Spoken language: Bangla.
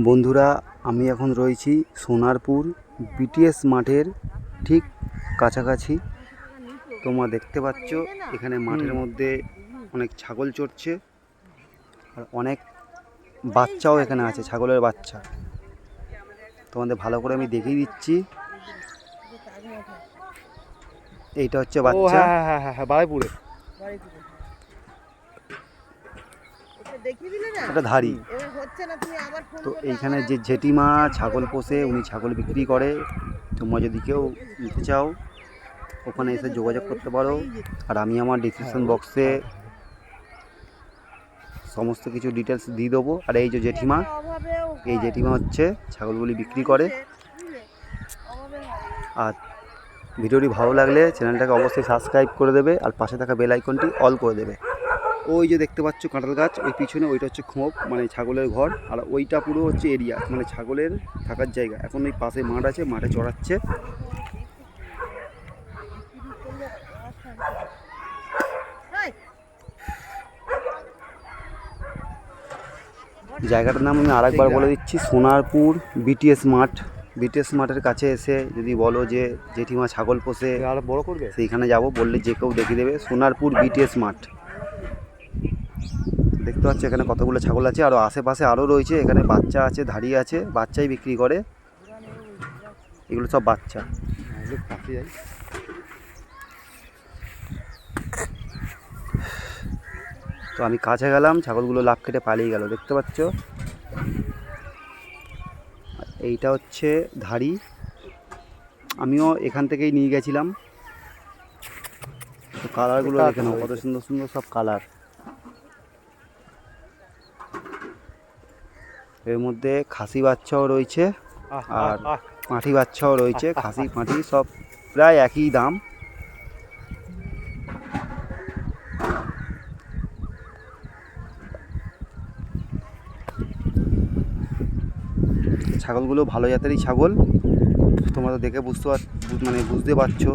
বন্ধুরা, আমি এখন রয়েছি সোনারপুর বিটিএস মাঠের ঠিক কাছাকাছি। তোমরা দেখতে পাচ্ছ এখানে মাঠের মধ্যে অনেক ছাগল চড়ছে আর অনেক বাচ্চাও এখানে আছে, ছাগলের বাচ্চা। তোমাদের ভালো করে আমি দেখিয়ে দিচ্ছি। এইটা হচ্ছে বাচ্চা। বারাইপুরে এটা ধাড়ি। তো এইখানে যে জেঠিমা ছাগল পোষে, উনি ছাগল বিক্রি করে। তোমরা যদি কেউ নিতে চাও ওখানে এসে যোগাযোগ করতে পারো। আর আমি আমার ডিসক্রিপশন বক্সে সমস্ত কিছু ডিটেলস দিয়ে দেবো। আর এই যে জেঠিমা, এই জেঠিমা হচ্ছে ছাগলগুলি বিক্রি করে। আর ভিডিওটি ভালো লাগলে চ্যানেলটাকে অবশ্যই সাবস্ক্রাইব করে দেবে আর পাশে থাকা বেল আইকনটি অল করে দেবে। ওই যে দেখতে পাচ্ছ কাঁঠাল গাছ, ওই পিছনে ওইটা হচ্ছে খোপ, মানে ছাগলের ঘর। আর ওইটা পুরো হচ্ছে এরিয়া, মানে ছাগলের থাকার জায়গা। এখন ওই পাশে মাঠ আছে, মাঠে চড়াচ্ছে। জায়গাটার নাম আমি আরেকবার বলে দিচ্ছি, সোনারপুর বিটিএস মাঠ। বিটিএস মাঠের কাছে এসে যদি বলো যে জেঠিমা ছাগল পোষে আরো বড় করবে, সেইখানে যাবো বললে যে কেউ দেখিয়ে দেবে। সোনারপুর বিটিএস মাঠ। দেখতে পাচ্ছ এখানে কতগুলো ছাগল আছে, আরও আশেপাশে আরও রয়েছে। এখানে বাচ্চা আছে, দাঁড়িয়ে আছে, বাচ্চাই বিক্রি করে। এগুলো সব বাচ্চা। তো আমি কাছে গেলাম, ছাগলগুলো লাফ কেটে পালিয়ে গেল, দেখতে পাচ্ছ। এইটা হচ্ছে ধাড়ি, আমিও এখান থেকেই নিয়ে গেছিলাম। তো কালারগুলো দেখে নাও, কত সুন্দর সুন্দর সব কালার। এর মধ্যে খাসি বাচ্চাও রয়েছে আর পাঁঠি বাচ্চাও রয়েছে। খাসি পাঁঠি সব প্রায় একই দাম। ছাগলগুলো ভালো জাতেরই ছাগল। তোমরা তো দেখে বুঝতে পারছো